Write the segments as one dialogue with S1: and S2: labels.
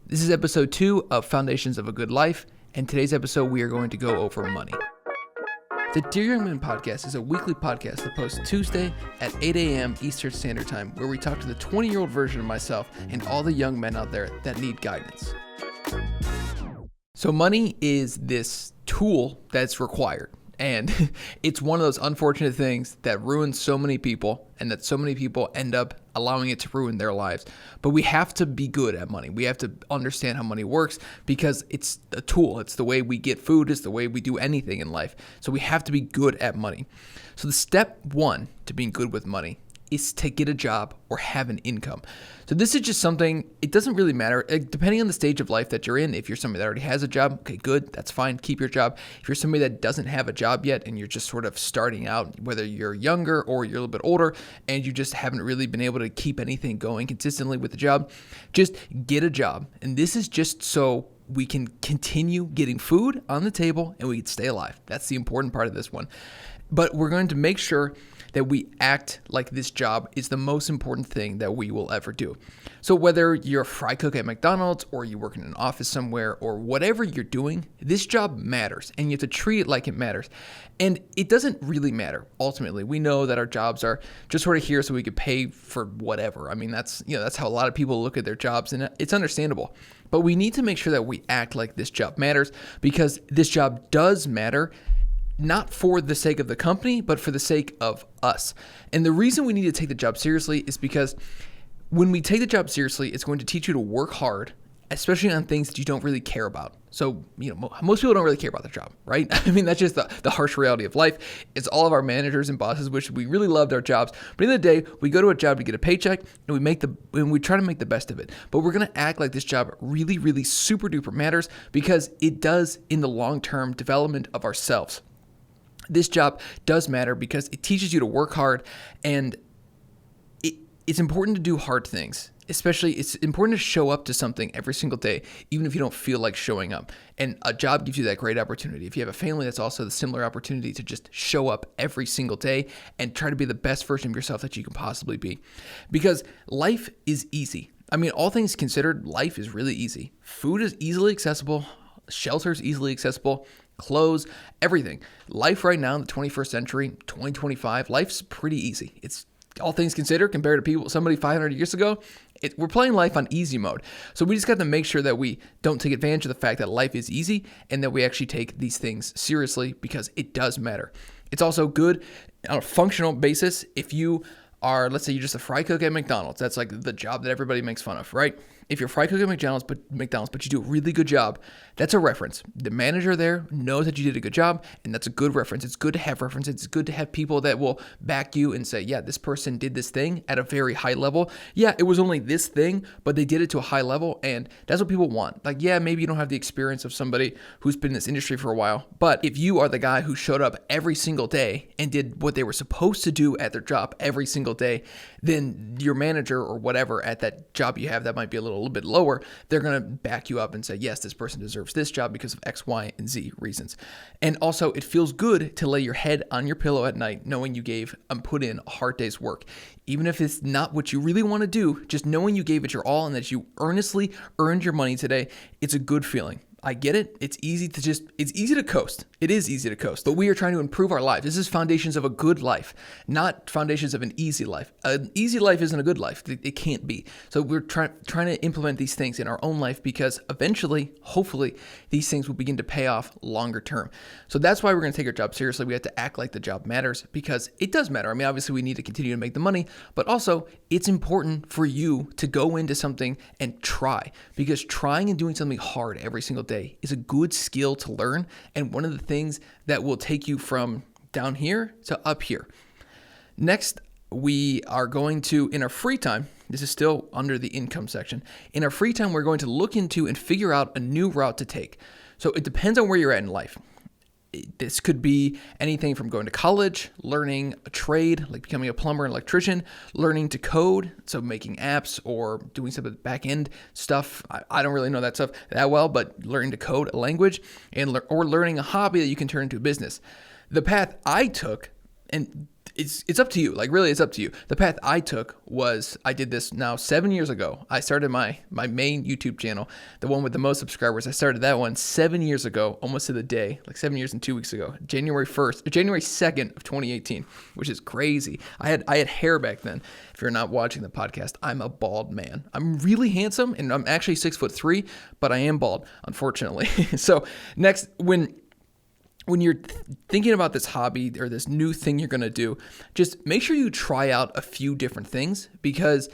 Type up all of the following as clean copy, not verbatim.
S1: This is episode 2 of Foundations of a Good Life, and today's episode we are going to go over money. The Dear Young Men podcast is a weekly podcast that posts Tuesday at 8 a.m. Eastern Standard Time, where we talk to the 20-year-old version of myself and all the young men out there that need guidance. So money is this tool that's required. And it's one of those unfortunate things that ruins so many people and that so many people end up allowing it to ruin their lives. But we have to be good at money. We have to understand how money works because it's a tool. It's the way we get food. It's the way we do anything in life. So we have to be good at money. So the step one to being good with money is to get a job or have an income. So this is just something, it doesn't really matter. Depending on the stage of life that you're in, if you're somebody that already has a job, okay, good, that's fine, keep your job. If you're somebody that doesn't have a job yet and you're just sort of starting out, whether you're younger or you're a little bit older and you just haven't really been able to keep anything going consistently with the job, just get a job. And this is just so we can continue getting food on the table and we can stay alive. That's the important part of this one. But we're going to make sure that we act like this job is the most important thing that we will ever do. So whether you're a fry cook at McDonald's or you work in an office somewhere or whatever you're doing, this job matters and you have to treat it like it matters. And it doesn't really matter. Ultimately, we know that our jobs are just sort of here so we could pay for whatever. I mean, that's how a lot of people look at their jobs, and it's understandable. But we need to make sure that we act like this job matters, because this job does matter. Not for the sake of the company, but for the sake of us. And the reason we need to take the job seriously is because when we take the job seriously, it's going to teach you to work hard, especially on things that you don't really care about. So, most people don't really care about their job, right? I mean, that's just the harsh reality of life. It's all of our managers and bosses wish we really loved our jobs. But at the end of the day, we go to a job to get a paycheck and we try to make the best of it. But we're going to act like this job really, really super duper matters, because it does in the long-term development of ourselves. This job does matter because it teaches you to work hard, and it's important to do hard things. Especially, it's important to show up to something every single day, even if you don't feel like showing up. And a job gives you that great opportunity. If you have a family, that's also the similar opportunity to just show up every single day and try to be the best version of yourself that you can possibly be. Because life is easy. I mean, all things considered, life is really easy. Food is easily accessible. Shelter is easily accessible. Clothes, everything. Life right now in the 21st century, 2025, life's pretty easy. It's all things considered compared to somebody 500 years ago. We're playing life on easy mode. So we just got to make sure that we don't take advantage of the fact that life is easy and that we actually take these things seriously, because it does matter. It's also good on a functional basis if you are, let's say you're just a fry cook at McDonald's. That's like the job that everybody makes fun of, right? If you're a fry cook at McDonald's, but you do a really good job, that's a reference. The manager there knows that you did a good job, and that's a good reference. It's good to have reference. It's good to have people that will back you and say, yeah, this person did this thing at a very high level. Yeah, it was only this thing, but they did it to a high level, and that's what people want. Like, yeah, maybe you don't have the experience of somebody who's been in this industry for a while, but if you are the guy who showed up every single day and did what they were supposed to do at their job every single day, then your manager or whatever at that job you have that might be a little bit lower, they're going to back you up and say, yes, this person deserves this job because of X, Y, and Z reasons. And also, it feels good to lay your head on your pillow at night knowing you gave and put in a hard day's work. Even if it's not what you really want to do, just knowing you gave it your all and that you earnestly earned your money today, it's a good feeling. I get it. It's easy to coast. It is easy to coast, but we are trying to improve our lives. This is foundations of a good life, not foundations of an easy life. An easy life isn't a good life. It can't be. So we're trying to implement these things in our own life, because eventually, hopefully, these things will begin to pay off longer term. So that's why we're going to take our job seriously. We have to act like the job matters, because it does matter. I mean, obviously we need to continue to make the money, but also it's important for you to go into something and try, because trying and doing something hard every single day is a good skill to learn, and one of the things that will take you from down here to up here. Next, we are going to, in our free time, this is still under the income section, in our free time we're going to look into and figure out a new route to take. So it depends on where you're at in life. This could be anything from going to college, learning a trade, like becoming a plumber and electrician, learning to code, so making apps or doing some of the back-end stuff. I don't really know that stuff that well, but learning to code a language or learning a hobby that you can turn into a business. The path I took, and it's up to you. Like, really, it's up to you. The path I took was, I did this now 7 years ago. I started my main YouTube channel, the one with the most subscribers. I started that one 7 years ago, almost to the day, like 7 years and 2 weeks ago, January 2nd of 2018, which is crazy. I had hair back then. If you're not watching the podcast, I'm a bald man. I'm really handsome, and I'm actually 6'3", but I am bald, unfortunately. So next, when you're thinking about this hobby or this new thing you're going to do, just make sure you try out a few different things, because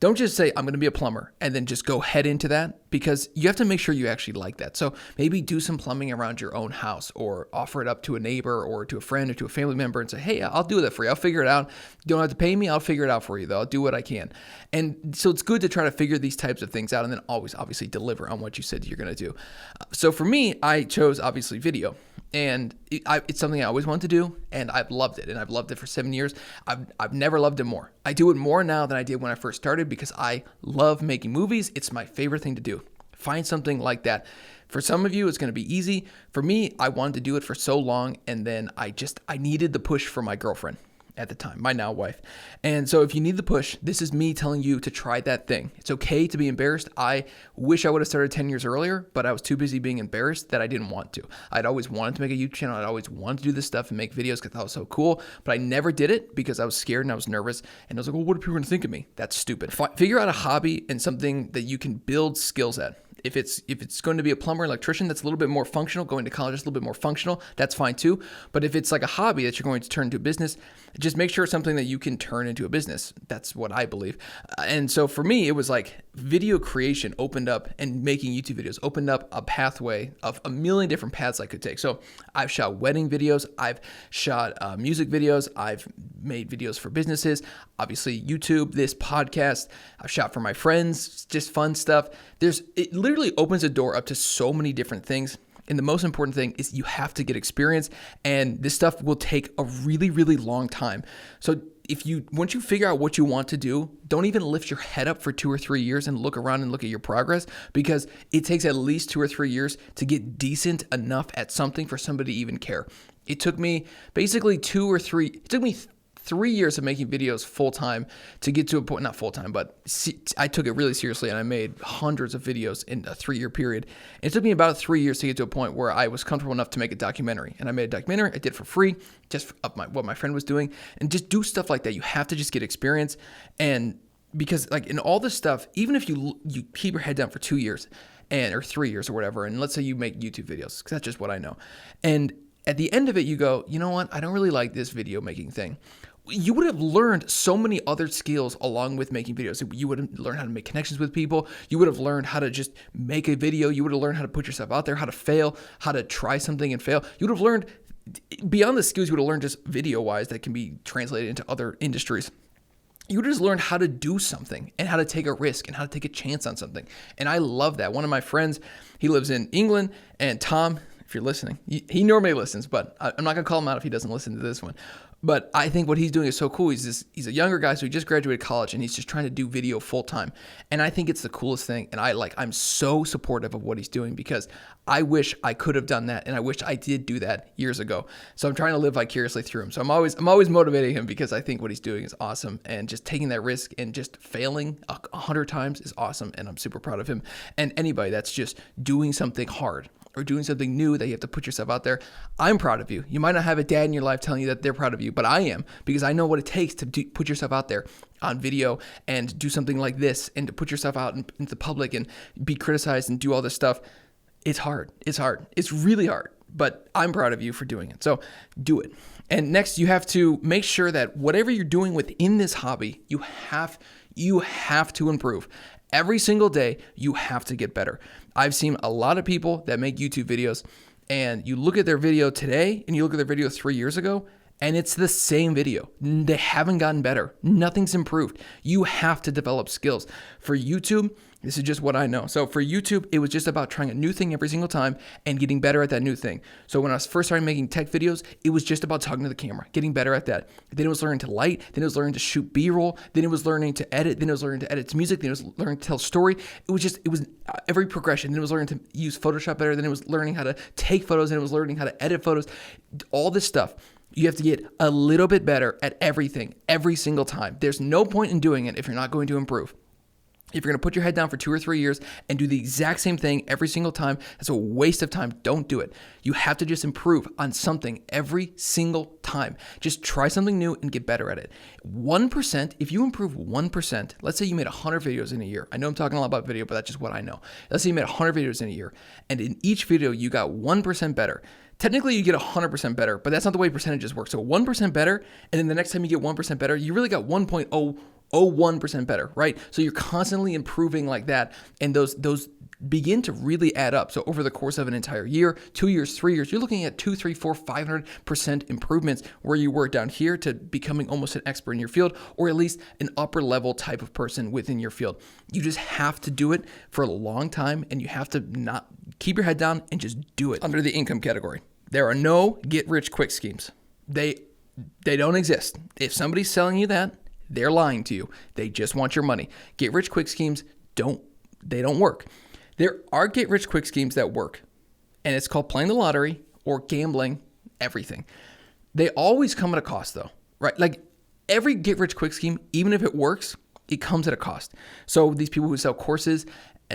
S1: don't just say, I'm going to be a plumber, and then just go head into that, because you have to make sure you actually like that. So maybe do some plumbing around your own house, or offer it up to a neighbor or to a friend or to a family member and say, hey, I'll do that for you. I'll figure it out. You don't have to pay me. I'll figure it out for you, though. I'll do what I can. And so it's good to try to figure these types of things out, and then always obviously deliver on what you said you're going to do. So for me, I chose obviously video. And it's something I always wanted to do, and I've loved it, and I've loved it for 7 years. I've never loved it more. I do it more now than I did when I first started, because I love making movies. It's my favorite thing to do. Find something like that. For some of you, it's going to be easy. For me, I wanted to do it for so long, and then I needed the push from my girlfriend at the time, my now wife. And so if you need the push, this is me telling you to try that thing. It's okay to be embarrassed. I wish I would have started 10 years earlier, but I was too busy being embarrassed that I didn't want to. I'd always wanted to make a YouTube channel. I'd always wanted to do this stuff and make videos because I thought it was so cool, but I never did it because I was scared and I was nervous. And I was like, well, what are people going to think of me? That's stupid. Figure out a hobby and something that you can build skills at. If it's going to be a plumber, electrician, that's a little bit more functional. Going to college is a little bit more functional. That's fine too. But if it's like a hobby that you're going to turn into a business, just make sure it's something that you can turn into a business. That's what I believe. And so for me, it was like video creation opened up, and making YouTube videos opened up a pathway of a million different paths I could take. So I've shot wedding videos. I've shot music videos. I've made videos for businesses. Obviously, YouTube, this podcast. I've shot for my friends, just fun stuff. It literally opens a door up to so many different things. And the most important thing is you have to get experience, and this stuff will take a really, really long time. So once you figure out what you want to do, don't even lift your head up for 2 or 3 years and look around and look at your progress, because it takes at least 2 or 3 years to get decent enough at something for somebody to even care. It took me basically 3 years of making videos full-time to get to a point, not full-time, but I took it really seriously, and I made hundreds of videos in a 3-year period. And it took me about 3 years to get to a point where I was comfortable enough to make a documentary. And I made a documentary. I did it for free, just of what my friend was doing, and just do stuff like that. You have to just get experience. And because like in all this stuff, even if you keep your head down for 2 years or 3 years or whatever, and let's say you make YouTube videos, because that's just what I know. And at the end of it, you go, you know what? I don't really like this video making thing. You would have learned so many other skills along with making videos. You would have learned how to make connections with people. You would have learned how to just make a video. You would have learned how to put yourself out there, how to fail, how to try something and fail. You would have learned, beyond the skills you would have learned just video-wise that can be translated into other industries, you would have just learned how to do something and how to take a risk and how to take a chance on something. And I love that. One of my friends, he lives in England, and Tom, if you're listening, he normally listens, but I'm not going to call him out if he doesn't listen to this one. But I think what he's doing is so cool. He's a younger guy, so he just graduated college, and he's just trying to do video full time. And I think it's the coolest thing. And I'm so supportive of what he's doing, because I wish I could have done that, and I wish I did do that years ago. So I'm trying to live vicariously through him. So I'm always motivating him, because I think what he's doing is awesome, and just taking that risk and just failing 100 times is awesome. And I'm super proud of him. And anybody that's just doing something hard or doing something new that you have to put yourself out there, I'm proud of you. You might not have a dad in your life telling you that they're proud of you, but I am, because I know what it takes to put yourself out there on video and do something like this, and to put yourself out into the public and be criticized and do all this stuff. It's hard. It's hard. It's really hard, but I'm proud of you for doing it. So do it. And next, you have to make sure that whatever you're doing within this hobby, you have to improve. Every single day, you have to get better. I've seen a lot of people that make YouTube videos, and you look at their video today and you look at their video 3 years ago, and it's the same video. They haven't gotten better. Nothing's improved. You have to develop skills. For YouTube, this is just what I know. So for YouTube, it was just about trying a new thing every single time and getting better at that new thing. So when I first started making tech videos, it was just about talking to the camera, getting better at that. Then it was learning to light. Then it was learning to shoot B-roll. Then it was learning to edit. Then it was learning to edit music. Then it was learning to tell a story. It was every progression. Then it was learning to use Photoshop better. Then it was learning how to take photos. Then it was learning how to edit photos. All this stuff. You have to get a little bit better at everything every single time. There's no point in doing it if you're not going to improve. If you're going to put your head down for 2 or 3 years and do the exact same thing every single time, that's a waste of time. Don't do it. You have to just improve on something every single time. Just try something new and get better at it. 1%, if you improve 1%, let's say you made 100 videos in a year. I know I'm talking a lot about video, but that's just what I know. Let's say you made 100 videos in a year, and in each video you got 1% better. Technically, you get 100% better, but that's not the way percentages work. So 1% better, and then the next time you get 1% better, you really got 1.001% better, right? So you're constantly improving like that, and those begin to really add up. So over the course of an entire year, 2 years, 3 years, you're looking at 2, 3, 4, 500% improvements where you were down here to becoming almost an expert in your field, or at least an upper level type of person within your field. You just have to do it for a long time, and you have to not keep your head down and just do it. Under the income category, there are no get-rich-quick schemes. They don't exist. If somebody's selling you that, they're lying to you. They just want your money. Get-rich-quick schemes don't work. There are get-rich-quick schemes that work, and it's called playing the lottery or gambling, everything. They always come at a cost, though, right? Like every get-rich-quick scheme, even if it works, it comes at a cost. So these people who sell courses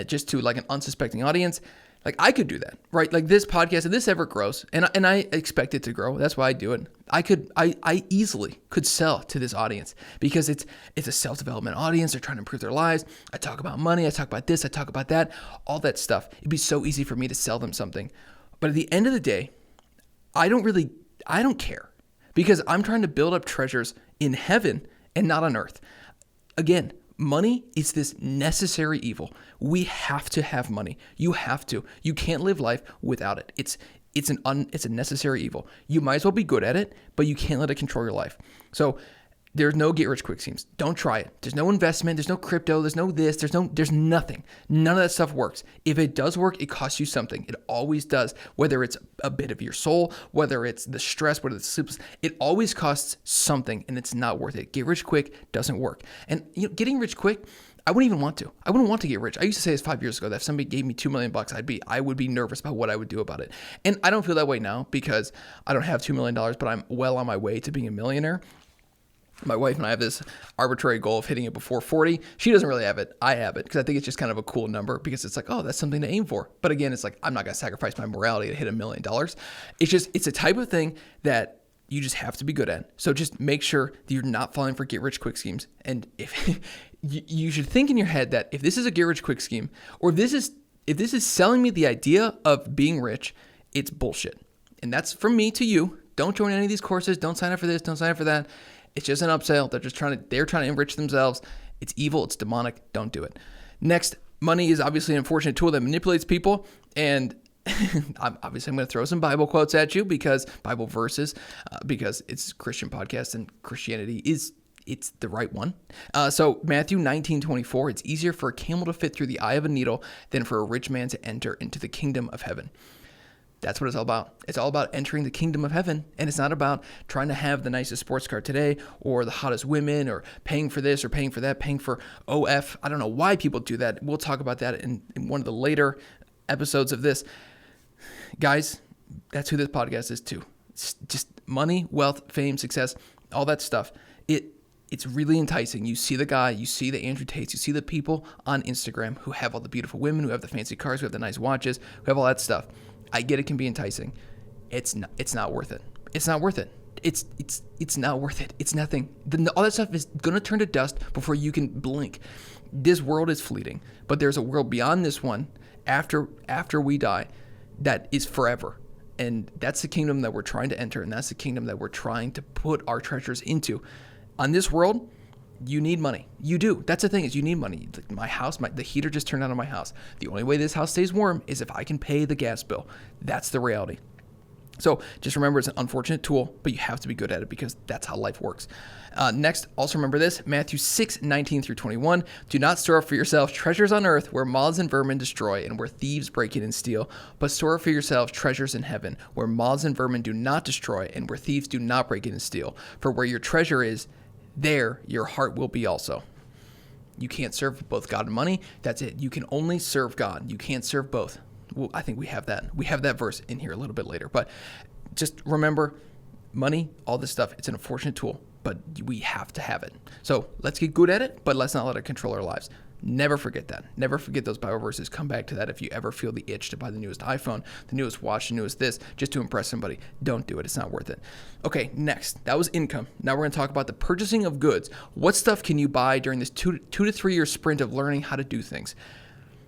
S1: just to like an unsuspecting audience, like I could do that, right? Like this podcast, if this ever grows, and I expect it to grow, that's why I do it. I easily could sell to this audience because it's a self-development audience. They're trying to improve their lives. I talk about money. I talk about this. I talk about that, all that stuff. It'd be so easy for me to sell them something. But at the end of the day, I don't care because I'm trying to build up treasures in heaven and not on earth. Again, money is this necessary evil. We have to have money. You have to. You can't live life without it. It's a necessary evil. You might as well be good at it, but you can't let it control your life. So there's no get-rich-quick schemes. Don't try it. There's no investment. There's no crypto. There's no this. There's nothing. None of that stuff works. If it does work, it costs you something. It always does. Whether it's a bit of your soul, whether it's the stress, whether it's sleepless, it always costs something, and it's not worth it. Get rich quick doesn't work. And getting rich quick, I wouldn't even want to. I wouldn't want to get rich. I used to say this 5 years ago that if somebody gave me $2 million, I would be nervous about what I would do about it. And I don't feel that way now because I don't have $2 million, but I'm well on my way to being a millionaire. My wife and I have this arbitrary goal of hitting it before 40. She doesn't really have it. I have it because I think it's just kind of a cool number because it's like, oh, that's something to aim for. But again, it's like, I'm not going to sacrifice my morality to hit $1 million. It's a type of thing that you just have to be good at. So just make sure that you're not falling for get-rich-quick schemes. And if you should think in your head that if this is a get-rich-quick scheme, or if this is selling me the idea of being rich, it's bullshit. And that's from me to you. Don't join any of these courses. Don't sign up for this. Don't sign up for that. It's just an upsell. They're trying to enrich themselves. It's evil. It's demonic. Don't do it. Next, money is obviously an unfortunate tool that manipulates people. And I'm going to throw some Bible quotes at you because Bible verses, because it's a Christian podcast and Christianity it's the right one. So Matthew 19:24, it's easier for a camel to fit through the eye of a needle than for a rich man to enter into the kingdom of heaven. That's what it's all about. It's all about entering the kingdom of heaven. And it's not about trying to have the nicest sports car today or the hottest women or paying for this or paying for that, paying for OF. I don't know why people do that. We'll talk about that in one of the later episodes of this. Guys, that's who this podcast is too. It's just money, wealth, fame, success, all that stuff. It's really enticing. You see the guy, you see the Andrew Tates, you see the people on Instagram who have all the beautiful women, who have the fancy cars, who have the nice watches, who have all that stuff. I get it can be enticing. It's not worth it. It's not worth it. It's not worth it. It's nothing. All that stuff is going to turn to dust before you can blink. This world is fleeting, but there's a world beyond this one after we die that is forever. And that's the kingdom that we're trying to enter, and that's the kingdom that we're trying to put our treasures into. On this world, you need money. You do. That's the thing, is you need money. My house, the heater just turned on in my house. The only way this house stays warm is if I can pay the gas bill. That's the reality. So just remember, it's an unfortunate tool, but you have to be good at it because that's how life works. Next, also remember this, Matthew 6:19-21. Do not store up for yourselves treasures on earth where moths and vermin destroy and where thieves break in and steal, but store up for yourselves treasures in heaven where moths and vermin do not destroy and where thieves do not break in and steal. For where your treasure is, there your heart will be also. You can't serve both God and money. That's it. You can only serve God. You can't serve both. Well, I think we have that. We have that verse in here a little bit later. But just remember, money, all this stuff, it's an unfortunate tool, but we have to have it. So let's get good at it, but let's not let it control our lives. Never forget that. Never forget those Bible verses. Come back to that if you ever feel the itch to buy the newest iPhone, the newest watch, the newest this, just to impress somebody. Don't do it. It's not worth it. Okay, next. That was income. Now we're going to talk about the purchasing of goods. What stuff can you buy during this 2 to 3 year sprint of learning how to do things?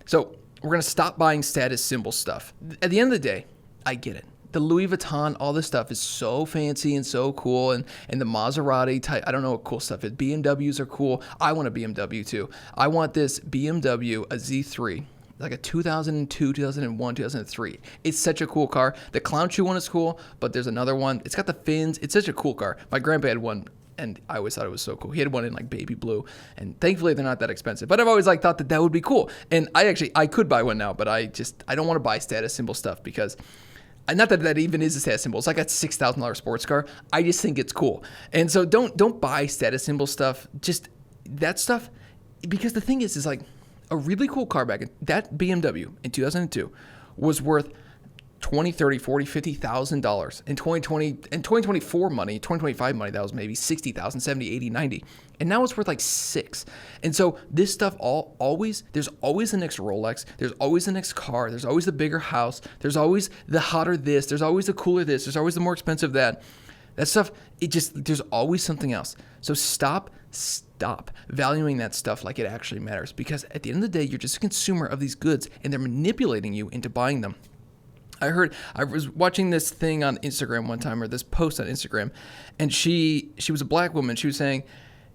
S1: So we're going to stop buying status symbol stuff. At the end of the day, I get it. The Louis Vuitton, all this stuff is so fancy and so cool, and the Maserati type, I don't know what cool stuff is. BMWs are cool. I want a BMW too. I want this BMW, a Z3, like a 2002, 2001, 2003. It's such a cool car. The Clown Shoe one is cool, but there's another one. It's got the fins. It's such a cool car. My grandpa had one, and I always thought it was so cool. He had one in like baby blue, and thankfully they're not that expensive. But I've always like thought that would be cool. And I could buy one now, but I don't want to buy status symbol stuff because not that even is a status symbol. It's like a $6,000 sports car. I just think it's cool. And so don't buy status symbol stuff. Just that stuff, because the thing is like a really cool car back, that BMW in 2002 was worth $20, $30, $40, $50,000 in 2020 and 2024 money, 2025 money, that was maybe $60,000, $70,000, $80,000, $90,000. And now it's worth like $6,000. And so this stuff there's always the next Rolex, there's always the next car, there's always the bigger house, there's always the hotter this, there's always the cooler this, there's always the more expensive that. That stuff, there's always something else. So stop valuing that stuff like it actually matters, because at the end of the day, you're just a consumer of these goods and they're manipulating you into buying them. I was watching this thing on Instagram one time, or this post on Instagram, and she was a black woman. She was saying,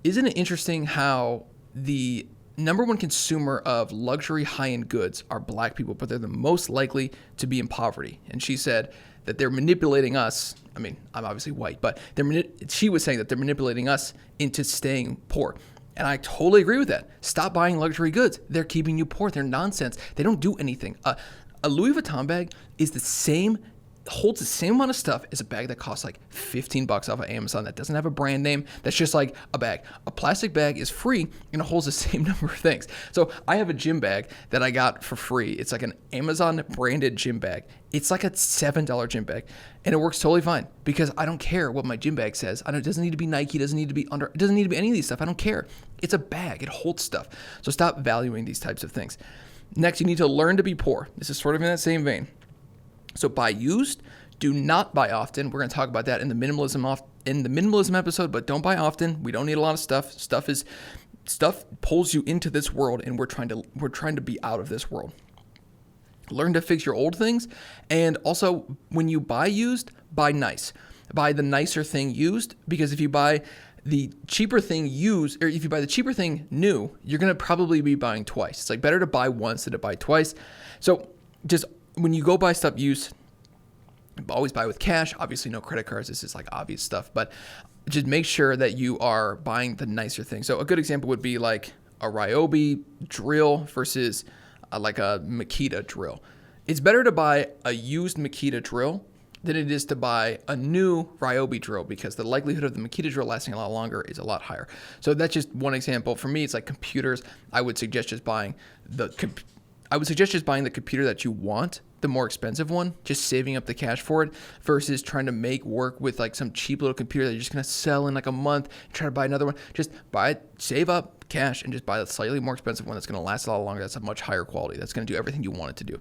S1: isn't it interesting how the number one consumer of luxury high-end goods are black people, but they're the most likely to be in poverty? And she said that they're manipulating us. I mean, I'm obviously white, but she was saying that they're manipulating us into staying poor. And I totally agree with that. Stop buying luxury goods. They're keeping you poor. They're nonsense. They don't do anything. A Louis Vuitton bag holds the same amount of stuff as a bag that costs like $15 off of Amazon that doesn't have a brand name. That's just like a bag. A plastic bag is free and it holds the same number of things. So I have a gym bag that I got for free. It's like an Amazon branded gym bag. It's like a $7 gym bag, and it works totally fine because I don't care what my gym bag says. It doesn't need to be Nike. It doesn't need to be Under. It doesn't need to be any of these stuff. I don't care. It's a bag. It holds stuff. So stop valuing these types of things. Next, you need to learn to be poor. This is sort of in that same vein. So buy used, do not buy often. We're going to talk about that in the minimalism episode, but don't buy often. We don't need a lot of stuff. Stuff pulls you into this world, and we're trying to be out of this world. Learn to fix your old things, and also when you buy used, buy nice. Buy the nicer thing used, because if you buy the cheaper thing used, or if you buy the cheaper thing new, you're going to probably be buying twice. It's like better to buy once than to buy twice. So just when you go buy stuff used, always buy with cash. Obviously no credit cards. This is like obvious stuff, but just make sure that you are buying the nicer thing. So a good example would be like a Ryobi drill versus like a Makita drill. It's better to buy a used Makita drill than it is to buy a new Ryobi drill, because the likelihood of the Makita drill lasting a lot longer is a lot higher. So that's just one example. For me, it's like computers. I would suggest just buying the computer that you want, the more expensive one, just saving up the cash for it, versus trying to make work with like some cheap little computer that you're just going to sell in like a month, try to buy another one. Just buy it, save up cash, and just buy the slightly more expensive one that's going to last a lot longer. That's a much higher quality. That's going to do everything you want it to do.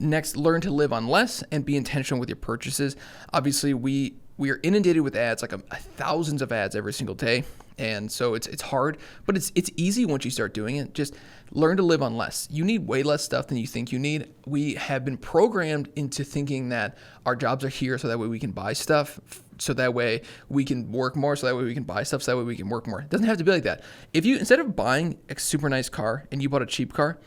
S1: Next, learn to live on less and be intentional with your purchases. Obviously, we are inundated with ads, like thousands of ads every single day. And so it's hard, but it's easy once you start doing it. Just learn to live on less. You need way less stuff than you think you need. We have been programmed into thinking that our jobs are here so that way we can buy stuff, so that way we can work more, so that way we can buy stuff, so that way we can work more. It doesn't have to be like that. If you, instead of buying a super nice car and you bought a cheap car,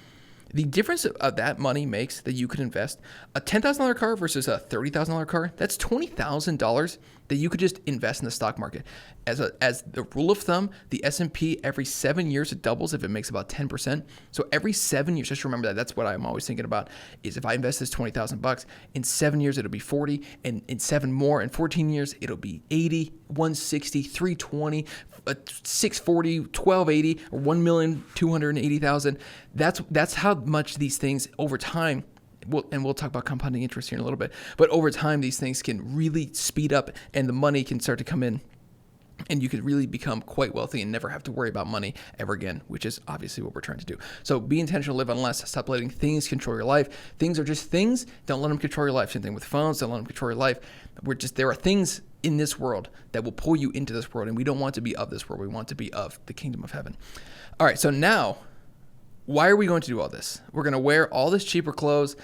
S1: the difference of that money makes that you could invest a $10,000 car versus a $30,000 car. That's $20,000 that you could just invest in the stock market. As the rule of thumb, the S&P every 7 years it doubles if it makes about 10%. So every 7 years, just remember that. That's what I'm always thinking about. Is if I invest this $20,000 in 7 years, it'll be 40, and in 7 more, in 14 years, it'll be 80, 160, 320. 640, 1280, or 1,280,000. That's how much these things over time we'll talk about compounding interest here in a little bit, but over time, these things can really speed up and the money can start to come in. And you could really become quite wealthy and never have to worry about money ever again, which is obviously what we're trying to do. So be intentional, live on less, stop letting things control your life. Things are just things. Don't let them control your life. Same thing with phones. Don't let them control your life. There are things in this world that will pull you into this world, and we don't want to be of this world. We want to be of the kingdom of heaven. All right, so now, why are we going to do all this? We're going to wear all this cheaper clothes,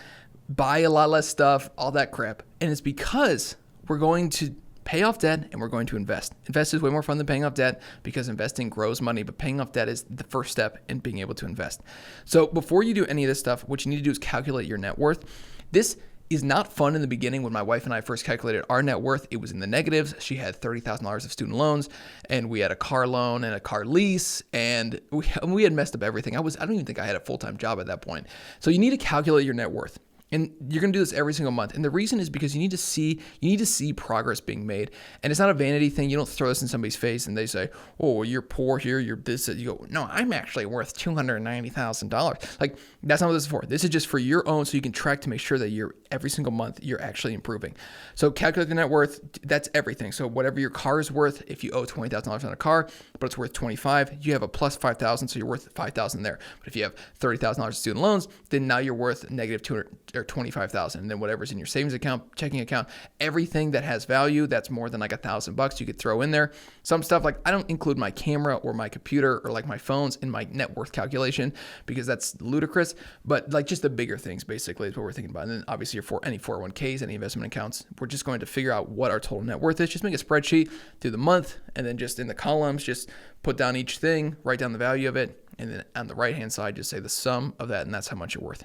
S1: buy a lot less stuff, all that crap. And it's because we're going to pay off debt and we're going to invest. Invest is way more fun than paying off debt because investing grows money, but paying off debt is the first step in being able to invest. So before you do any of this stuff, what you need to do is calculate your net worth. This is not fun in the beginning. When my wife and I first calculated our net worth, it was in the negatives. She had $30,000 of student loans, and we had a car loan and a car lease, and we had messed up everything. I don't even think I had a full-time job at that point. So you need to calculate your net worth. And you're going to do this every single month. And the reason is because you need to see progress being made. And it's not a vanity thing. You don't throw this in somebody's face and they say, oh, well, you're poor here, you're this. You go, no, I'm actually worth $290,000. Like, that's not what this is for. This is just for your own, so you can track to make sure that every single month you're actually improving. So calculate the net worth. That's everything. So whatever your car is worth, if you owe $20,000 on a car, but it's worth $25,000, you have a plus $5,000, so you're worth $5,000 there. But if you have $30,000 in student loans, then now you're worth negative $200,000 or $25,000, and then whatever's in your savings account, checking account, everything that has value that's more than like $1,000 you could throw in there. Some stuff, like I don't include my camera or my computer or like my phones in my net worth calculation because that's ludicrous, but like just the bigger things basically is what we're thinking about. And then obviously for any 401ks, any investment accounts, we're just going to figure out what our total net worth is. Just make a spreadsheet through the month, and then just in the columns, just put down each thing, write down the value of it, and then on the right hand side, just say the sum of that, and that's how much you're worth.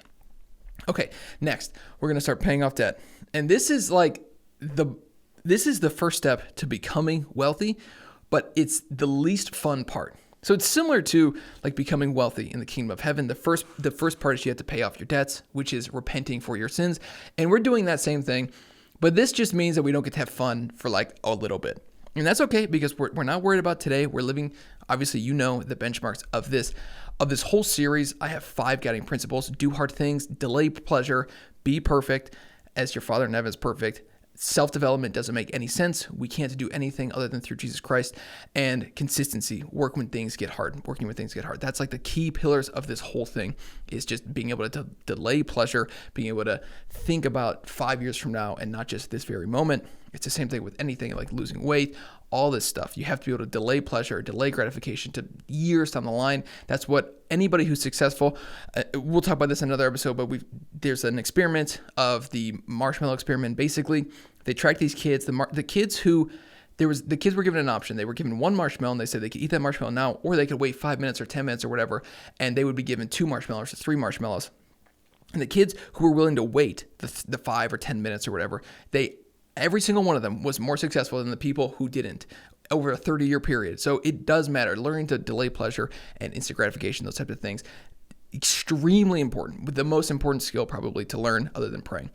S1: Okay, next, we're going to start paying off debt. And this is the first step to becoming wealthy, but it's the least fun part. So it's similar to like becoming wealthy in the kingdom of heaven. The first part is you have to pay off your debts, which is repenting for your sins. And we're doing that same thing, but this just means that we don't get to have fun for like a little bit. And that's okay because we're not worried about today. We're living, obviously, the benchmarks of this whole series. I have 5 guiding principles. Do hard things, delay pleasure, be perfect as your Father in heaven is perfect. Self-development doesn't make any sense. We can't do anything other than through Jesus Christ. And consistency, working when things get hard. That's like the key pillars of this whole thing, is just being able to delay pleasure, being able to think about 5 years from now and not just this very moment. It's the same thing with anything like losing weight, all this stuff. You have to be able to delay pleasure, delay gratification to years down the line. That's what anybody who's successful, we'll talk about this in another episode, but there's an experiment of the marshmallow experiment. Basically, they tracked these kids, the kids were given an option. They were given 1 marshmallow, and they said they could eat that marshmallow now, or they could wait 5 minutes or 10 minutes or whatever, and they would be given 2 marshmallows or 3 marshmallows. And the kids who were willing to wait the 5 or 10 minutes or whatever, every single one of them was more successful than the people who didn't over a 30-year period. So it does matter. Learning to delay pleasure and instant gratification, those types of things, extremely important. But the most important skill probably to learn other than praying.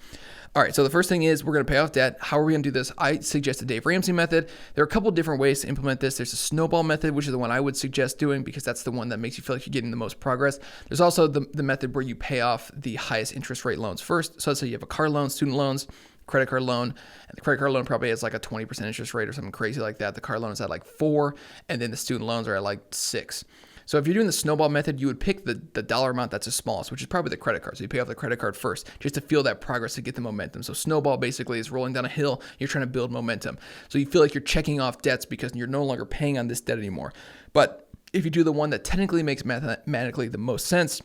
S1: All right, so the first thing is we're going to pay off debt. How are we going to do this? I suggest the Dave Ramsey method. There are a couple different ways to implement this. There's a snowball method, which is the one I would suggest doing because that's the one that makes you feel like you're getting the most progress. There's also the method where you pay off the highest interest rate loans first. So let's say you have a car loan, student loans, credit card loan, and the credit card loan probably has like a 20% interest rate or something crazy like that. The car loan is at like 4, and then the student loans are at like 6. So if you're doing the snowball method, you would pick the dollar amount that's the smallest, which is probably the credit card. So you pay off the credit card first just to feel that progress, to get the momentum. So snowball basically is rolling down a hill. You're trying to build momentum. So you feel like you're checking off debts because you're no longer paying on this debt anymore. But if you do the one that technically makes mathematically the most sense,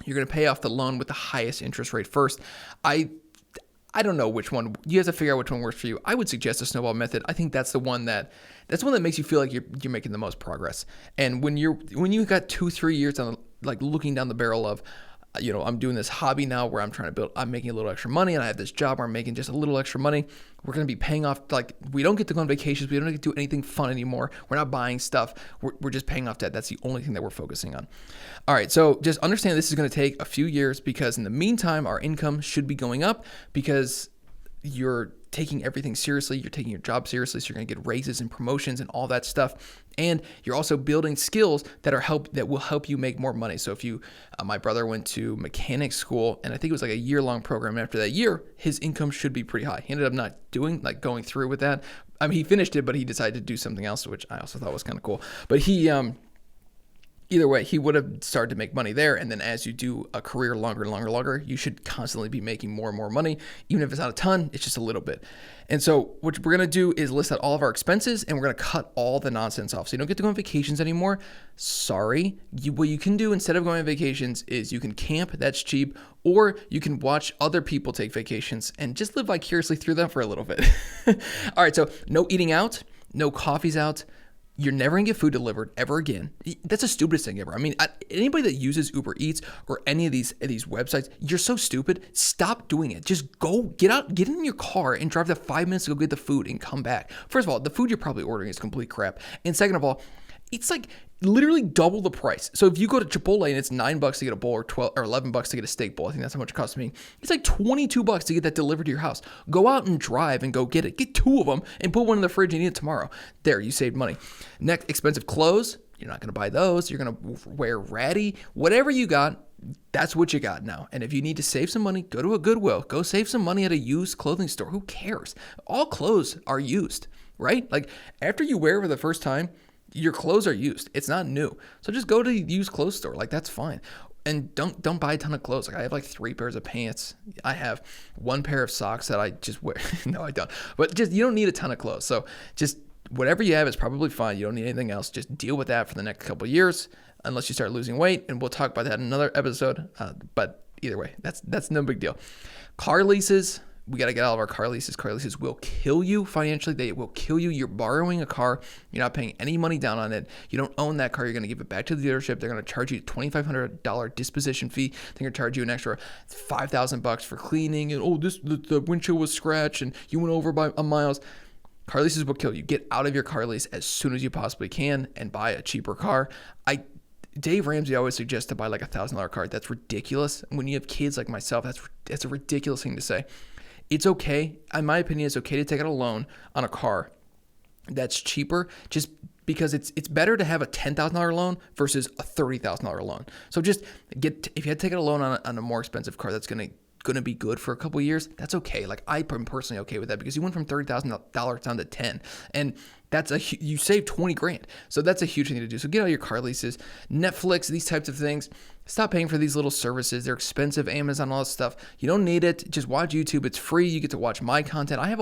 S1: you're going to pay off the loan with the highest interest rate first. I don't know which one. You have to figure out which one works for you. I would suggest the snowball method. I think that's the one that makes you feel like you're making the most progress. And when you got 2-3 years on, like, looking down the barrel of, I'm doing this hobby now where I'm making a little extra money, and I have this job where I'm making just a little extra money. We're going to be paying off, like, we don't get to go on vacations. We don't get to do anything fun anymore. We're not buying stuff. We're just paying off debt. That's the only thing that we're focusing on. All right. So just understand this is going to take a few years because in the meantime, our income should be going up because
S2: you're taking everything seriously, you're taking your job seriously, so you're going to get raises and promotions and all that stuff. And you're also building skills that will help you make more money. So if you, my brother went to mechanic school, and I think it was like a year-long program. And after that year, his income should be pretty high. He ended up not going through with that. I mean, he finished it, but he decided to do something else, which I also thought was kind of cool. But either way, he would have started to make money there. And then as you do a career longer, you should constantly be making more and more money. Even if it's not a ton, it's just a little bit. And so what we're going to do is list out all of our expenses, and we're going to cut all the nonsense off. So you don't get to go on vacations anymore. Sorry. What you can do instead of going on vacations is you can camp. That's cheap. Or you can watch other people take vacations and just live vicariously through them for a little bit. All right. So no eating out, no coffees out. You're never gonna get food delivered ever again. That's the stupidest thing ever. I mean, anybody that uses Uber Eats or any of these websites, you're so stupid. Stop doing it. Just get in your car and drive the 5 minutes to go get the food and come back. First of all, the food you're probably ordering is complete crap. And second of all, it's like literally double the price. So if you go to Chipotle and it's $9 to get a bowl or $11 to get a steak bowl, I think that's how much it costs me. It's like $22 to get that delivered to your house. Go out and drive and go get it. Get 2 of them and put one in the fridge and eat it tomorrow. There, you saved money. Next, expensive clothes. You're not going to buy those. You're going to wear ratty. Whatever you got, that's what you got now. And if you need to save some money, go to a Goodwill. Go save some money at a used clothing store. Who cares? All clothes are used, right? Like after you wear it for the first time, your clothes are used. It's not new. So just go to the used clothes store. Like that's fine. And don't buy a ton of clothes. Like I have like 3 pairs of pants. I have 1 pair of socks that I just wear. No, I don't. But just you don't need a ton of clothes. So just whatever you have is probably fine. You don't need anything else. Just deal with that for the next couple of years unless you start losing weight. And we'll talk about that in another episode. But either way, that's no big deal. Car leases. We got to get out of our car leases. Car leases will kill you financially. They will kill you. You're borrowing a car. You're not paying any money down on it. You don't own that car. You're going to give it back to the dealership. They're going to charge you a $2,500 disposition fee. They're going to charge you an extra $5,000 for cleaning. And the windshield was scratched and you went over by miles. Car leases will kill you. Get out of your car lease as soon as you possibly can and buy a cheaper car. Dave Ramsey always suggests to buy like $1,000 car. That's ridiculous. When you have kids like myself, that's a ridiculous thing to say. It's okay. In my opinion, it's okay to take out a loan on a car that's cheaper just because it's better to have a $10,000 loan versus a $30,000 loan. So just if you had to take out a loan on a more expensive car that's going to be good for a couple of years, that's okay. Like I'm personally okay with that because you went from $30,000 down to 10 and you save 20 grand. So that's a huge thing to do. So get out of your car leases, Netflix, these types of things. Stop paying for these little services. They're expensive. Amazon, all that stuff. You don't need it. Just watch YouTube. It's free. You get to watch my content. I have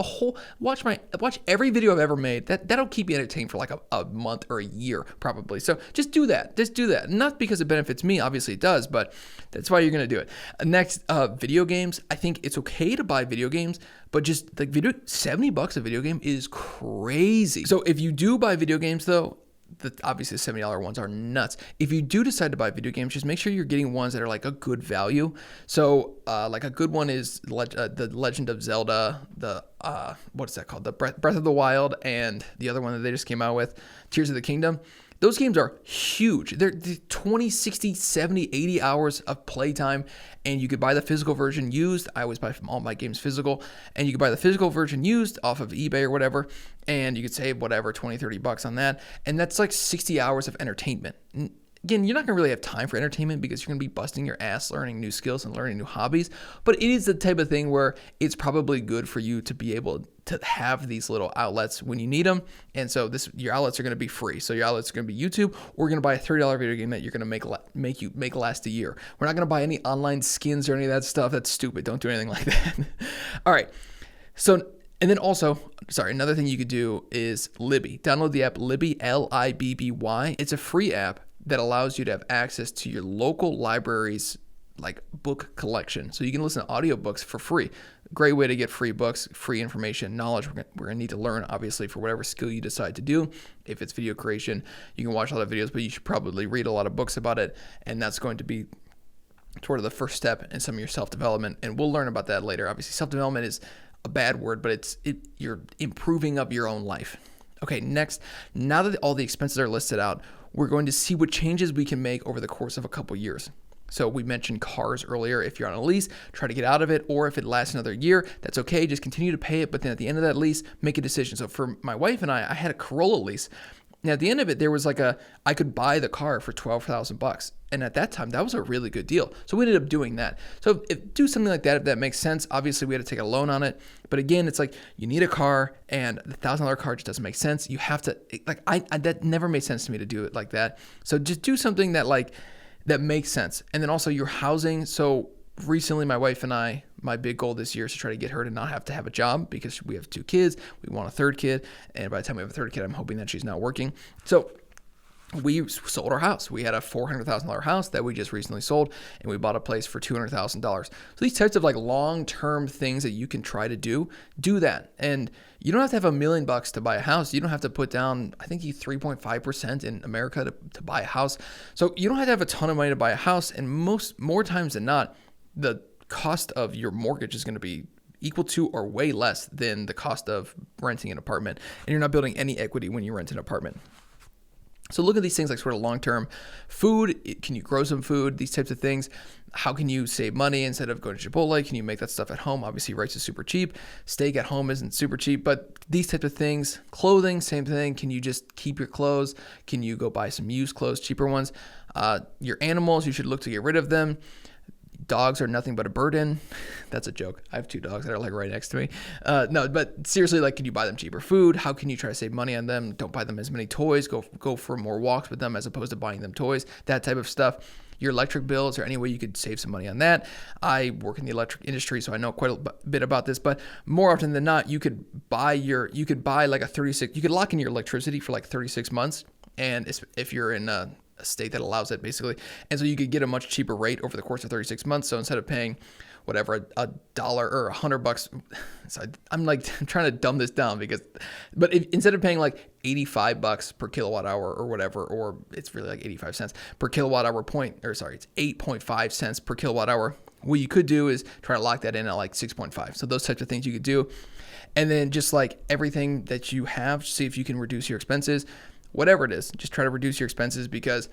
S2: watch every video I've ever made. That'll keep you entertained for like a month or a year probably. So just do that. Just do that. Not because it benefits me. Obviously it does, but that's why you're going to do it. Next, video games. I think it's okay to buy video games, but just like $70 a video game is crazy. So if you do buy video games though, obviously the $70 ones are nuts. If you do decide to buy video games, just make sure you're getting ones that are like a good value. So like a good one is the Legend of Zelda, what's that called? The Breath of the Wild, and the other one that they just came out with, Tears of the Kingdom. Those games are huge. They're 20, 60, 70, 80 hours of playtime, and you could buy the physical version used. I always buy from all my games physical, and you could buy the physical version used off of eBay or whatever, and you could save whatever, 20, 30 bucks on that, and that's like 60 hours of entertainment. Again, you're not going to really have time for entertainment because you're going to be busting your ass learning new skills and learning new hobbies, but it is the type of thing where it's probably good for you to be able to have these little outlets when you need them. And so your outlets are going to be free. So your outlets are going to be YouTube, or you're going to buy a $30 video game that you're going to make last a year. We're not going to buy any online skins or any of that stuff. That's stupid. Don't do anything like that. All right. So, and then also, another thing you could do is Libby. Download the app Libby, Libby. It's a free app that allows you to have access to your local library's like book collection. So you can listen to audiobooks for free. Great way to get free books, free information, knowledge we're going to need to learn, obviously, for whatever skill you decide to do. If it's video creation, you can watch a lot of videos, but you should probably read a lot of books about it. And that's going to be sort of the first step in some of your self-development. And we'll learn about that later. Obviously, self-development is a bad word, but you're improving of your own life. Okay, next, now that all the expenses are listed out, we're going to see what changes we can make over the course of a couple years. So we mentioned cars earlier. If you're on a lease, try to get out of it. Or if it lasts another year, that's okay. Just continue to pay it. But then at the end of that lease, make a decision. So for my wife and I had a Corolla lease. Now at the end of it, there was I could buy the car for $12,000. And at that time, that was a really good deal. So we ended up doing that. So do something like that if that makes sense. Obviously, we had to take a loan on it. But again, it's like you need a car, and the $1,000 car just doesn't make sense. You have to that never made sense to me to do it like that. So just do something that makes sense. And then also your housing. So recently, my wife and I, my big goal this year is to try to get her to not have to have a job because we have 2 kids. We want a 3rd kid. And by the time we have a 3rd kid, I'm hoping that she's not working. So we sold our house. We had a $400,000 house that we just recently sold, and we bought a place for $200,000. So these types of long-term things that you can try to do that. And you don't have to have $1 million to buy a house. You don't have to put down, I think 3.5% in America to buy a house. So you don't have to have a ton of money to buy a house. And more times than not, the cost of your mortgage is going to be equal to or way less than the cost of renting an apartment. And you're not building any equity when you rent an apartment. So look at these things like sort of long-term food. Can you grow some food? These types of things. How can you save money instead of going to Chipotle? Can you make that stuff at home? Obviously, rice is super cheap. Steak at home isn't super cheap, but these types of things. Clothing, same thing. Can you just keep your clothes? Can you go buy some used clothes, cheaper ones? Your animals, you should look to get rid of them. Dogs are nothing but a burden. That's a joke. I have 2 dogs that are right next to me. No, but seriously, can you buy them cheaper food? How can you try to save money on them? Don't buy them as many toys. Go for more walks with them as opposed to buying them toys. That type of stuff. Your electric bill, is there any way you could save some money on that? I work in the electric industry, so I know quite a bit about this, but more often than not, you could buy you could lock in your electricity for 36 months. And if you're in a state that allows it, basically. And so you could get a much cheaper rate over the course of 36 months. So instead of paying $1 or $100, so I'm trying to dumb this down but instead of paying $85 per kilowatt hour or whatever, or it's really 85 cents per kilowatt hour it's 8.5 cents per kilowatt hour. What you could do is try to lock that in at 6.5. So those types of things you could do. And then just everything that you have, see if you can reduce your expenses. Whatever it is, just try to reduce your expenses, because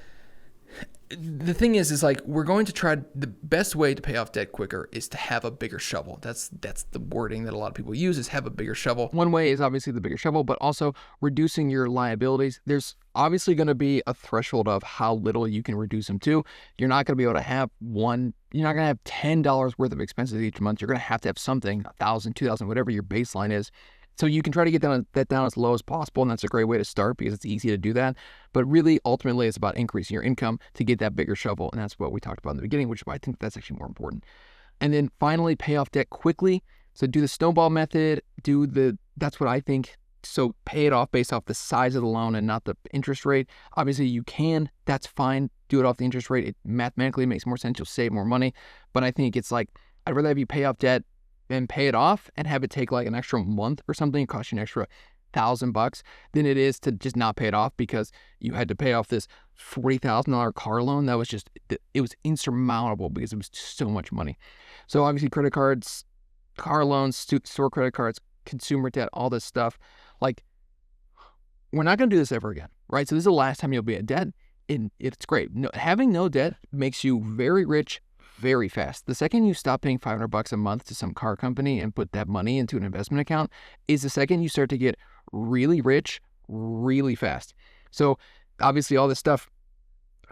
S2: the thing is we're going to try. The best way to pay off debt quicker is to have a bigger shovel. That's the wording that a lot of people use, is have a bigger shovel.
S1: One way is obviously the bigger shovel, but also reducing your liabilities. There's obviously going to be a threshold of how little you can reduce them to. You're not going to be able to have you're not going to have $10 worth of expenses each month. You're going to have something, $1,000, $2,000, whatever your baseline is. So you can try to get that down as low as possible, and that's a great way to start because it's easy to do that. But really, ultimately, it's about increasing your income to get that bigger shovel, and that's what we talked about in the beginning, which I think that's actually more important. And then finally, pay off debt quickly. So do the snowball method. That's what I think. So pay it off based off the size of the loan and not the interest rate. Obviously, you can. That's fine. Do it off the interest rate. It mathematically makes more sense. You'll save more money. But I think it's I'd rather have you pay off debt and pay it off and have it take an extra month or something, cost you an extra $1,000 than it is to just not pay it off because you had to pay off this $40,000 car loan. That was it was insurmountable because it was so much money. So obviously credit cards, car loans, store credit cards, consumer debt, all this stuff. We're not going to do this ever again, right? So this is the last time you'll be in debt, and it's great. Having no debt makes you very rich very fast. The second you stop paying $500 a month to some car company and put that money into an investment account is the second you start to get really rich really fast. So obviously all this stuff,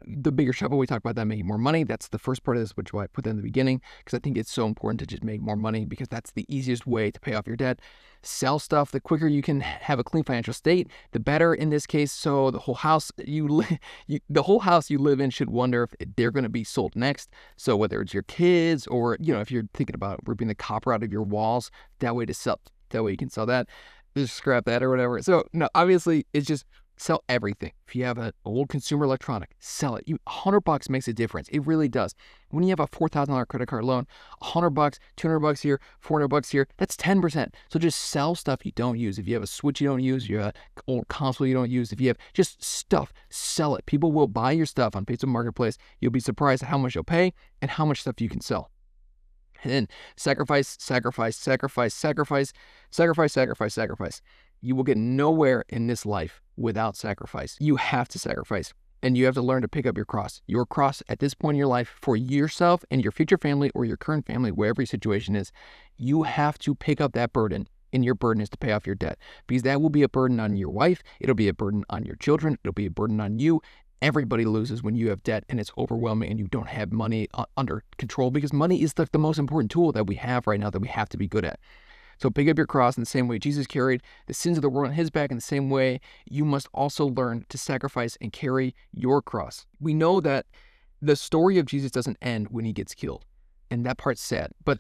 S1: the bigger shovel, we talked about that making more money. That's the first part of this, which is why I put that in the beginning, because I think it's so important to just make more money because that's the easiest way to pay off your debt. Sell stuff. The quicker you can have a clean financial state, the better in this case. So the whole house you live in should wonder if they're going to be sold next. So whether it's your kids or, if you're thinking about ripping the copper out of your walls, that way you can sell that, just scrap that or whatever. So no, obviously it's just sell everything. If you have an old consumer electronic, sell it. $100 makes a difference. It really does. When you have a $4,000 credit card loan, $100, $200 here, $400 here, that's 10%. So just sell stuff you don't use. If you have a Switch you don't use, you have an old console you don't use, if you have just stuff, sell it. People will buy your stuff on Facebook Marketplace. You'll be surprised at how much you'll pay and how much stuff you can sell. And then sacrifice. You will get nowhere in this life without sacrifice. You have to sacrifice.
S2: and you have to learn to pick up your cross. Your cross at this point in your life for yourself and your future family or your current family, wherever your situation is, you have to pick up that burden. And your burden is to pay off your debt, because that will be a burden on your wife. It'll be a burden on your children. It'll be a burden on you. Everybody loses when you have debt and it's overwhelming and you don't have money under control, because money is the most important tool that we have right now that we have to be good at. So pick up your cross in the same way Jesus carried the sins of the world on his back. In the same way, you must also learn to sacrifice and carry your cross. We know that the story of Jesus doesn't end when he gets killed, and that part's sad. But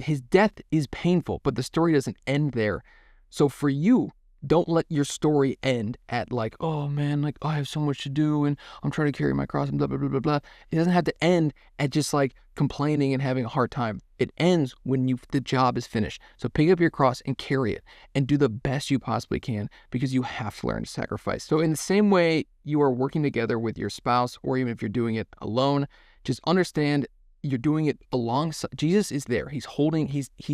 S2: his death is painful, but the story doesn't end there. So for you, don't let your story end at like, oh man, like, oh, I have so much to do and I'm trying to carry my cross and blah, blah, blah, blah, blah. It doesn't have to end at just like complaining and having a hard time. It ends when the job is finished. So pick up your cross and carry it and do the best you possibly can, because you have to learn to sacrifice. So in the same way you are working together with your spouse, or even if you're doing it alone, just understand you're doing it alongside. Jesus is there. He's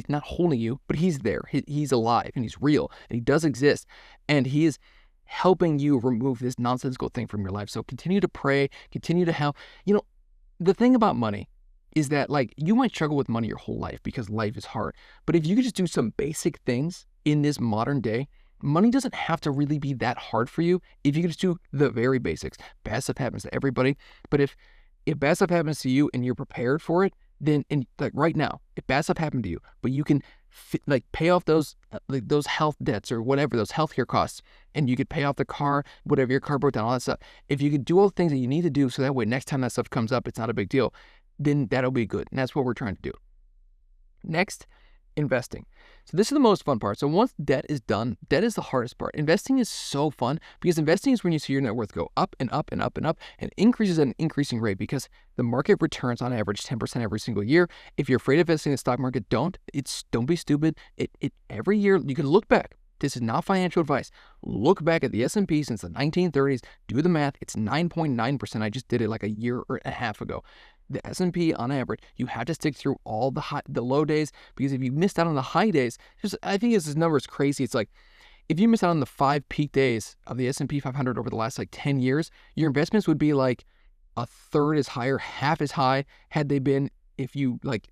S2: not holding you, but he's there. He's alive and he's real and he does exist. And he is helping you remove this nonsensical thing from your life. So continue to pray, continue to help. The thing about money is that like you might struggle with money your whole life because life is hard. But if you could just do some basic things in this modern day, money doesn't have to really be that hard for you. If you could just do the very basics. Bad stuff happens to everybody. But if bad stuff happens to you and you're prepared for it, then like right now, if bad stuff happened to you, but you can pay off those health debts or whatever, those healthcare costs, and you could pay off the car, whatever your car broke down, all that stuff. If you could do all the things that you need to do so that way next time that stuff comes up, it's not a big deal, then that'll be good. And that's what we're trying to do. Next, investing. So this is the most fun part. So once debt is done, debt is the hardest part. Investing is so fun because investing is when you see your net worth go up and up and up and up and increases at an increasing rate, because the market returns on average 10% every single year. If you're afraid of investing in the stock market, don't be stupid. Every year you can look back. This is not financial advice. Look back at the S&P since the 1930s. Do the math. It's 9.9%. I just did it like a year or a half ago. The S&P on average, you have to stick through all the low days, because if you missed out on the high days, I think this number is crazy. It's like if you miss out on the 5 peak days of the S&P 500 over the last like 10 years, your investments would be like a third as high or half as high had they been if you like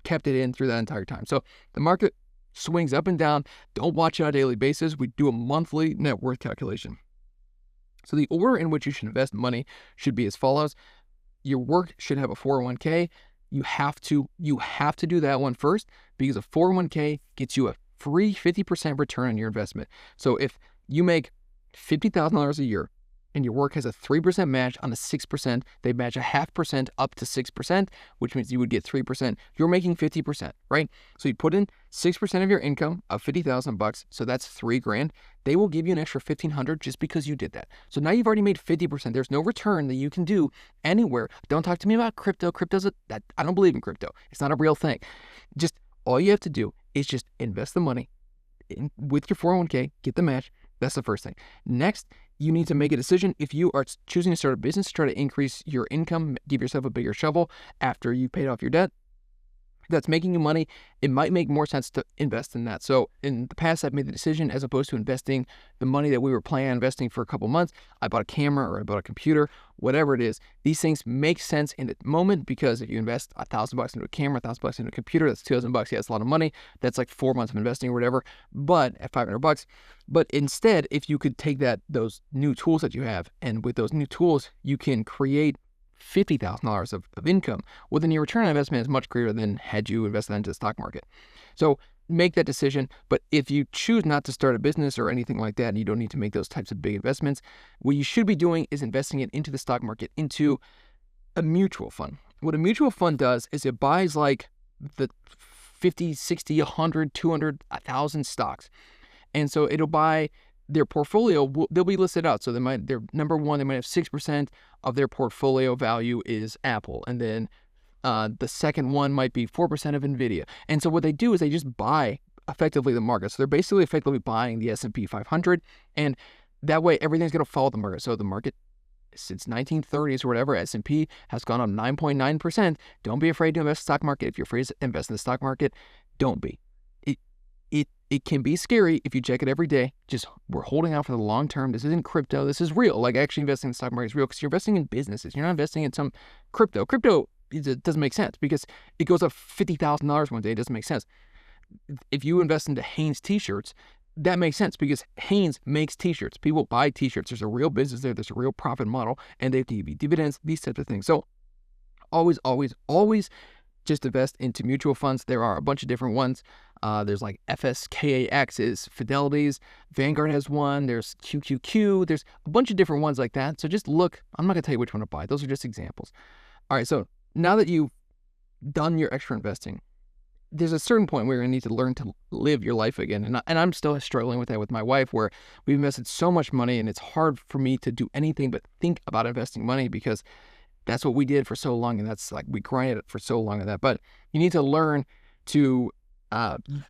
S2: kept it in through that entire time. So the market swings up and down. Don't watch it on a daily basis. We do a monthly net worth calculation. So the order in which you should invest money should be as follows. Your work should have a 401k. You have to do that one first, because a 401k gets you a free 50% return on your investment. So if you make $50,000 a year and your work has a 3% match on a 6%, they match a 0.5% up to 6%, which means you would get 3%. You're making 50%, right? So you put in 6% of your income of $50,000, so that's $3,000. They will give you an extra $1,500 just because you did that. So now you've already made 50%. There's no return that you can do anywhere. Don't talk to me about crypto. I don't believe in crypto. It's not a real thing. Just all you have to do is just invest the money with your 401k, get the match. That's the first thing. Next, you need to make a decision. If you are choosing to start a business, try to increase your income, give yourself a bigger shovel after you paid off your debt. That's making you money. It might make more sense to invest in that. So in the past, I've made the decision, as opposed to investing the money that we were planning on investing for a couple months, I bought a camera or I bought a computer, whatever it is. These things make sense in the moment, because if you invest $1,000 into a camera, $1,000 into a computer, that's $2,000. Yeah, that's a lot of money. That's like 4 months of investing or whatever. But at $500. But instead, if you could take those new tools that you have, and with those new tools, you can create $50,000 of income, well, then your return on investment is much greater than had you invested into the stock market. So make that decision. But if you choose not to start a business or anything like that, and you don't need to make those types of big investments, what you should be doing is investing it into the stock market, into a mutual fund. What a mutual fund does is it buys like the 50, 60, 100, 200, 1,000 stocks. And so it'll buy their portfolio, they'll be listed out. So they're number one, they might have 6% of their portfolio value is Apple. And then the second one might be 4% of NVIDIA. And so what they do is they just buy effectively the market. So they're basically effectively buying the S&P 500. And that way everything's going to follow the market. So the market since 1930s or whatever, S&P has gone up 9.9%. Don't be afraid to invest in the stock market. If you're afraid to invest in the stock market, don't be. it can be scary if you check it every day. Just we're holding out for the long term. This isn't crypto. This is real. Like actually investing in the stock market is real because you're investing in businesses. You're not investing in some crypto. Crypto, it doesn't make sense because it goes up $50,000 one day. It doesn't make sense. If you invest into Hanes t-shirts, that makes sense because Hanes makes t-shirts. People buy t-shirts. There's a real business there. There's a real profit model, and they give you dividends, these types of things. So always just invest into mutual funds. There are a bunch of different ones. There's like FSKAX's, Fidelity's, Vanguard has one. There's QQQ. There's a bunch of different ones like that. So just look. I'm not going to tell you which one to buy. Those are just examples. All right, so now that you've done your extra investing, there's a certain point where you're going to need to learn to live your life again. And I'm still struggling with that with my wife, where we've invested so much money and it's hard for me to do anything but think about investing money because that's what we did for so long. And that's like, we grinded it for so long on that. But you need to learn to,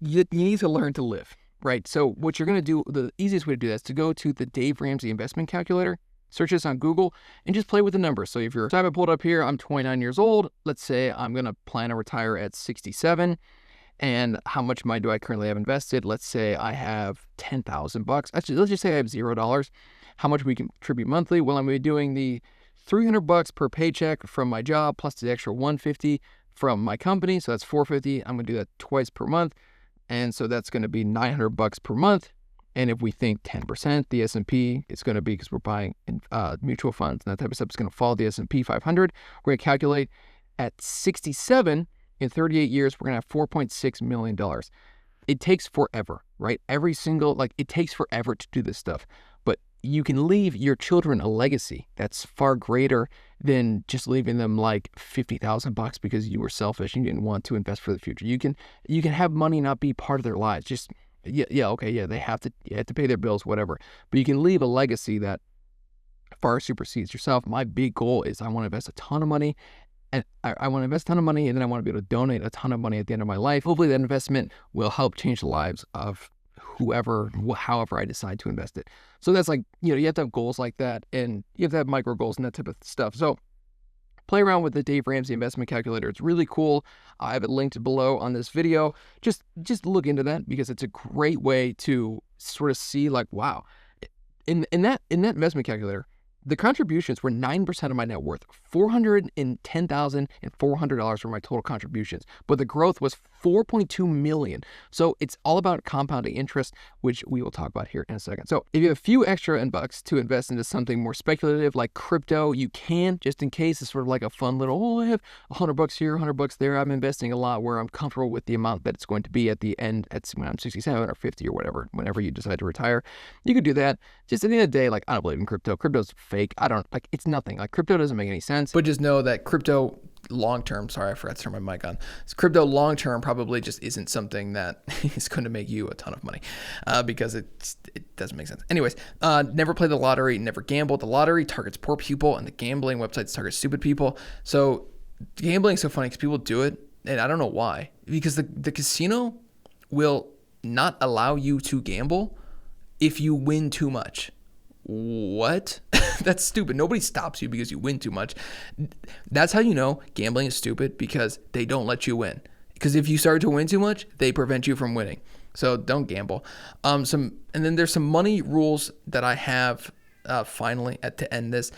S2: you need to learn to live, right? So what you're going to do, the easiest way to do that is to go to the Dave Ramsey investment calculator, search this on Google, and just play with the numbers. So if you're, so I have it pulled up here, I'm 29 years old. Let's say I'm going to plan to retire at 67. And how much money do I currently have invested? Let's say I have $10,000. Actually, let's just say I have $0. How much we can contribute monthly? Well, I'm going to be doing the $300 per paycheck from my job, plus the extra $150 from my company. So that's $450. I'm going to do that twice per month. And so that's going to be $900 per month. And if we think 10%, the S&P, it's going to be, because we're buying mutual funds and that type of stuff, is going to follow the S&P 500. We're going to calculate at 67, in 38 years, we're going to have $4.6 million. It takes forever, right? Every single, like, it takes forever to do this stuff. But you can leave your children a legacy that's far greater than just leaving them like $50,000 because you were selfish and you didn't want to invest for the future. You can have money not be part of their lives. Just, they have to pay their bills, whatever. But you can leave a legacy that far supersedes yourself. My big goal is I want to invest a ton of money. And I want to invest a ton of money, and then I want to be able to donate a ton of money at the end of my life. Hopefully that investment will help change the lives of whoever, however I decide to invest it. So that's like, you have to have goals like that, and you have to have micro goals and that type of stuff. So play around with the Dave Ramsey investment calculator. It's really cool. I have it linked below on this video. Just look into that because it's a great way to sort of see like, wow, in that investment calculator, the contributions were 9% of my net worth. $410,400 were my total contributions, but the growth was 4.2 million. So it's all about compounding interest, which we will talk about here in a second. So if you have a few extra bucks to invest into something more speculative like crypto, you can, just in case. It's sort of like a fun little, I have $100 here, $100 there. I'm investing a lot where I'm comfortable with the amount that it's going to be at the end, when I'm 67 or 50 or whatever, whenever you decide to retire. You could do that. Just at the end of the day, like, I don't believe in crypto. Crypto's fake. It's nothing. Like, crypto doesn't make any sense.
S1: But just know that crypto long term, sorry, I forgot to turn my mic on. Crypto long term probably just isn't something that is going to make you a ton of money because it doesn't make sense. Anyways, never play the lottery, never gamble. The lottery targets poor people and the gambling websites target stupid people. So gambling is so funny because people do it, and I don't know why. Because the casino will not allow you to gamble if you win too much. What? That's stupid. Nobody stops you because you win too much. That's how you know gambling is stupid, because they don't let you win. Because if you start to win too much, they prevent you from winning. So don't gamble. And then there's some money rules that I have finally to end this.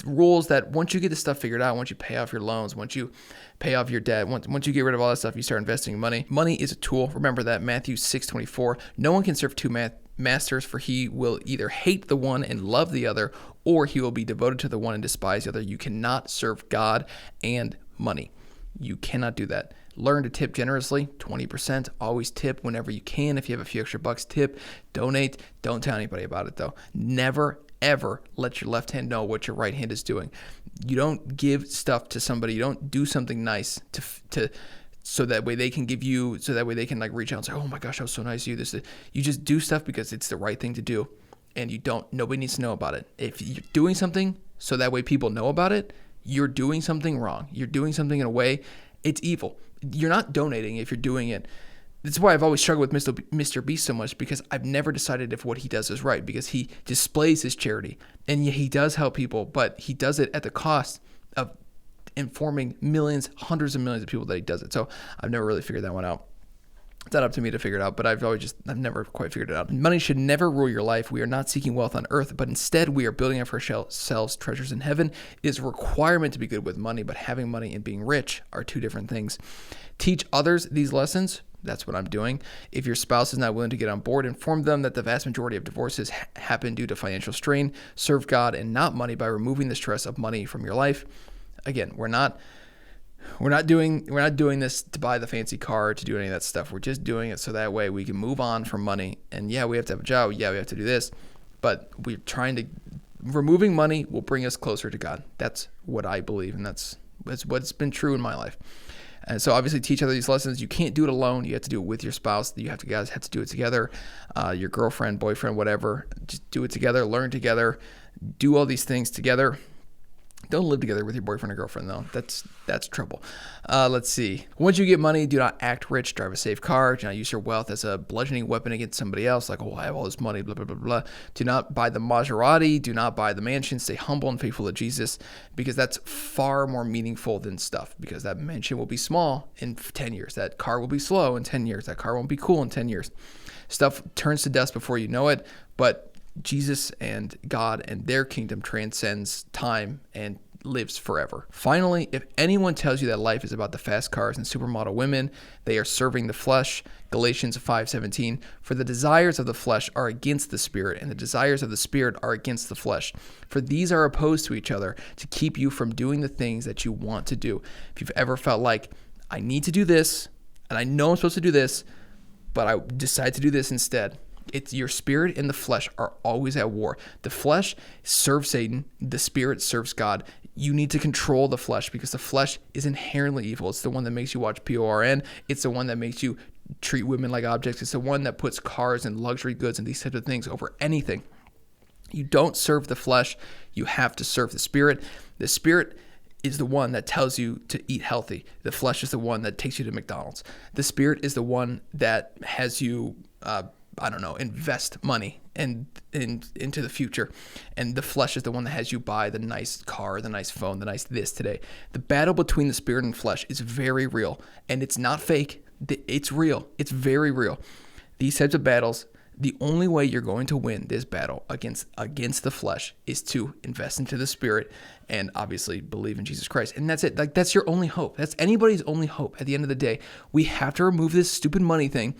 S1: Rules that once you get this stuff figured out, once you pay off your loans, once you pay off your debt, once you get rid of all that stuff, you start investing money. Money is a tool. Remember that. Matthew 6:24. No one can serve two masters, for he will either hate the one and love the other, or he will be devoted to the one and despise the other. You cannot serve God and money. You cannot do that. Learn to tip generously, 20%. Always tip whenever you can. If you have a few extra bucks, tip, donate. Don't tell anybody about it though. Never, ever let your left hand know what your right hand is doing. You don't give stuff to somebody. You don't do something nice to so that way they can give you, so that way they can like reach out and say, oh my gosh, that was so nice of you. You just do stuff because it's the right thing to do, and nobody needs to know about it. If you're doing something so that way people know about it, you're doing something wrong. You're doing something in a way, it's evil. You're not donating if you're doing it. That's why I've always struggled with Mr. Beast so much, because I've never decided if what he does is right, because he displays his charity and he does help people, but he does it at the cost of informing millions, hundreds of millions of people that he does it. So I've never really figured that one out.
S2: It's not up to me to figure it out, but I've never quite figured it out. Money should never rule your life. We are not seeking wealth on earth, but instead we are building up for ourselves treasures in heaven. It is a requirement to be good with money, but having money and being rich are two different things. Teach others these lessons. That's what I'm doing. If your spouse is not willing to get on board, inform them that the vast majority of divorces happen due to financial strain. Serve God and not money by removing the stress of money from your life. Again, we're not doing this to buy the fancy car, to do any of that stuff. We're just doing it so that way we can move on from money. And yeah, we have to have a job. Yeah, we have to do this. But removing money will bring us closer to God. That's what I believe. And that's what's been true in my life. And so obviously teach other these lessons. You can't do it alone. You have to do it with your spouse. You guys have to do it together. Your girlfriend, boyfriend, whatever. Just do it together. Learn together. Do all these things together. Don't live together with your boyfriend or girlfriend, though. That's trouble. Let's see. Once you get money, do not act rich. Drive a safe car. Do not use your wealth as a bludgeoning weapon against somebody else. Like, I have all this money, blah, blah, blah, blah. Do not buy the Maserati. Do not buy the mansion. Stay humble and faithful to Jesus, because that's far more meaningful than stuff, because that mansion will be small in 10 years. That car will be slow in 10 years. That car won't be cool in 10 years. Stuff turns to dust before you know it, but Jesus and God and their kingdom transcends time and lives forever. Finally, if anyone tells you that life is about the fast cars and supermodel women, they are serving the flesh. Galatians 5:17, for the desires of the flesh are against the spirit, and the desires of the spirit are against the flesh. For these are opposed to each other to keep you from doing the things that you want to do. If you've ever felt like, I need to do this, and I know I'm supposed to do this, but I decide to do this instead, it's your spirit and the flesh are always at war. The flesh serves Satan. The spirit serves God. You need to control the flesh, because the flesh is inherently evil. It's the one that makes you watch PORN. It's the one that makes you treat women like objects. It's the one that puts cars and luxury goods and these types of things over anything. You don't serve the flesh. You have to serve the spirit. The spirit is the one that tells you to eat healthy. The flesh is the one that takes you to McDonald's. The spirit is the one that has you invest money and into the future. And the flesh is the one that has you buy the nice car, the nice phone, the nice this today. The battle between the spirit and flesh is very real, and it's not fake. It's real. It's very real. These types of battles, the only way you're going to win this battle against the flesh is to invest into the spirit and obviously believe in Jesus Christ. And that's it. Like, that's your only hope. That's anybody's only hope at the end of the day. We have to remove this stupid money thing.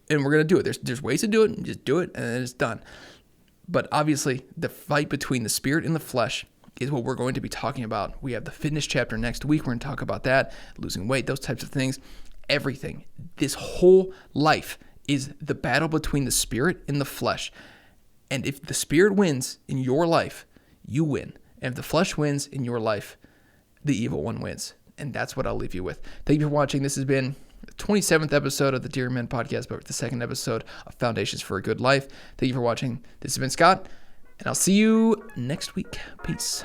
S2: And we're going to do it. There's ways to do it, and just do it, and then it's done. But obviously, the fight between the spirit and the flesh is what we're going to be talking about. We have the fitness chapter next week. We're going to talk about that, losing weight, those types of things. Everything. This whole life is the battle between the spirit and the flesh. And if the spirit wins in your life, you win. And if the flesh wins in your life, the evil one wins. And that's what I'll leave you with. Thank you for watching. This has been the 27th episode of the Dear Men podcast, but the second episode of Foundations for a Good Life. Thank you for watching. This has been Scott, and I'll see you next week. Peace.